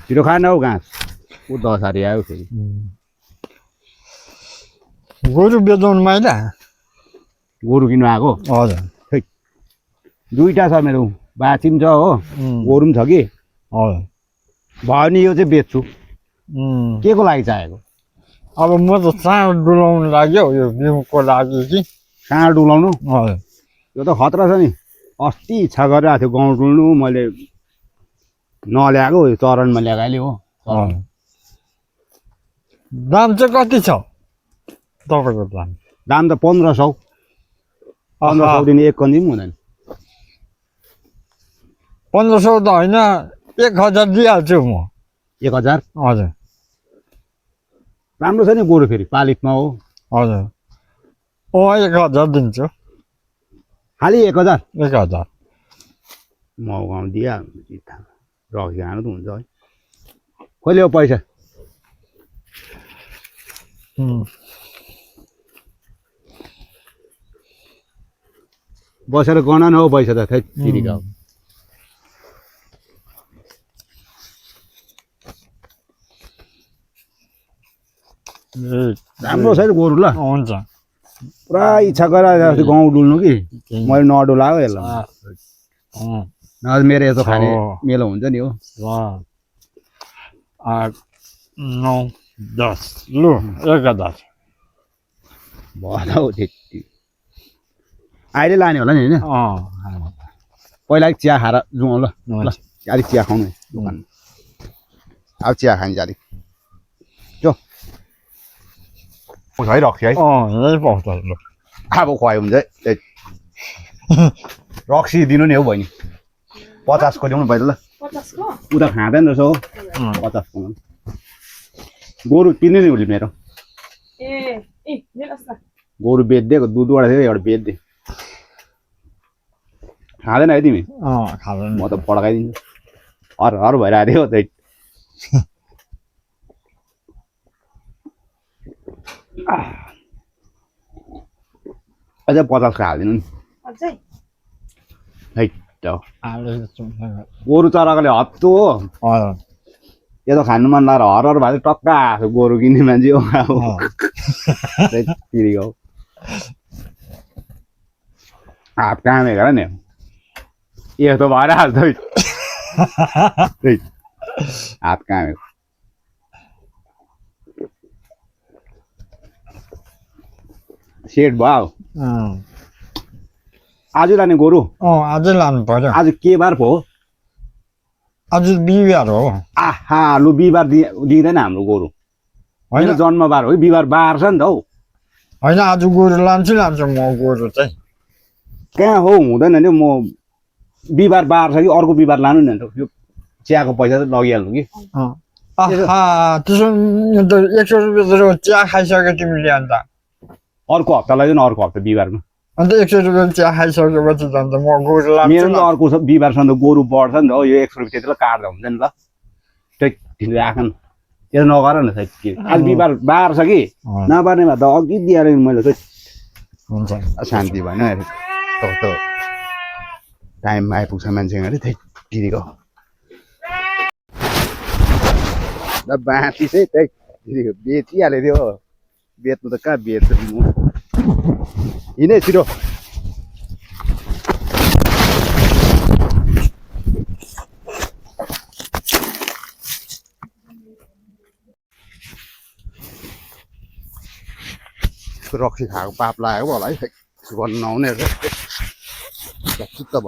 छिटो खान हौ घाँस ऊ दसहारी आयो फेरि गोरु बेचाउनु माइला गोरु किन्नु आएको हजुर खै दुईटा छ मेरो बाछी पनि छ हो गोरु पनि छ कि हजुर भयो नि यो चाहिँ बेच्छु के को लागि चाहिएको अब म त चाँडो डुलाउनु लाग्यो यो बिउको लागि कि कहाँ डुलाउनु हजुर यो त खतरा छ नि अस्ति इच्छा गरिरहेको थियो गाउँ डुल्नु मैले नल्याएको चरणमा ल्याएको अहिले हो दाम चाहिँ कति छ तपाईँको दाम दाम त 1500 1500 दिने एक कन्जी पनि हुँदैन 1500 त होइन 1000 दिइहाल्छु म 1000 हजुर राम्रो छ नि गोरु फेरि पालितमा हो हजुर 1000 दिन्छु खालि 1000 1000 म गाउँ दिइहाल्छु रक्सी खानु त हुन्छ है कहिले हो पैसा बसेर गणन हो पैसा त खै तिरिका राम्रो छ नि गोरु ल हुन्छ पुरा इच्छा गरिरहेको थियो गाउँ डुल्नु कि मैले नडुलाएको यसलाई नभए मेरो यस्तो खाने मेलो हुन्छ नि हो 8 9 10 लु 1000 भयो हौ त्यति अहिले लाने होला नि होइन पहिला चिया खाएर जाउँ ल अलिक चिया खाउँ न दोकानमा अब चिया खान्छ अलिक जो पाउँछ है रक्सी है यही पाउँछ लु अब खुवायो हुन्छ है रक्सी दिनु नि हौ बहिनी 50 को ल्याउनु पहिला ल 50 को ऊ त खाँदैन रहेछ हो 50 को गोरु किन्ने नि उसले मेरो ए लिनुहोस् न गोरु बेचिदिएको दुधबाट थियो एउटा बेचिदिए खाँदैन है तिमी खाँदैन म त पड्काइदिन्छु हर हर भइरहेको थियो त्यही अझै 50 को हालिदिनु नि अझै है गोरु चराकोले हत्तु हो यो त खानु मन लागेर हर हर भए टक्का आएको गोरु किन्ने मान्छे हो अब तिरिको हात काम हेर नि यस्तो भएर हाल्छ हात काम सेट भयो आज लाने गोरु अझै लानु पर्यो आज के बार पो हो आज बिहिबार हो आहा लु बिहिबार दिँदैन हाम्रो गोरु होइन जन्मबार हो बिहिबार बार छ नि त हौ होइन आज गोरु लान्छु म गोरु चाहिँ कहाँ हो हुँदैन नि म बिहिबार बार छ कि अर्को बिहिबार लानु नि अन्त यो चियाको पैसा त लगिहाल्नु कि त्यसो 100 रुपियाँ चिया खाइसक्यो तिमीले अन्त अर्को हप्ता लैजाऊ न अर्को हप्ता बिहिबारमा अन्त 100 रुपियाँ चिया खाइसकेपछि त अन्त म गोरु लान्छु मेरो त अर्को बिहिबारसम्म त गोरु बढ्छ नि त हो यो 100 रुपियाँ त्यसलाई काट्दा हुन्छ नि ल त्यही राख न त्यो नगर न सायद आज बिहिबार बार छ कि नबार्ने भए त अघि दिएर मैले चाहिँ हुन्छ शान्ति भएन त टाइममा आइपुग्छ मान्छे अरे त्यही दिदीको बाँची चाहिँ त्यही दिदीको बेचिहालेको थियो बेच्नु त कहाँ बेच्छ हिँडे छिटो रक्सी खाएको पाप लागेको होला है गर्नु नआउने रहेछ चित्त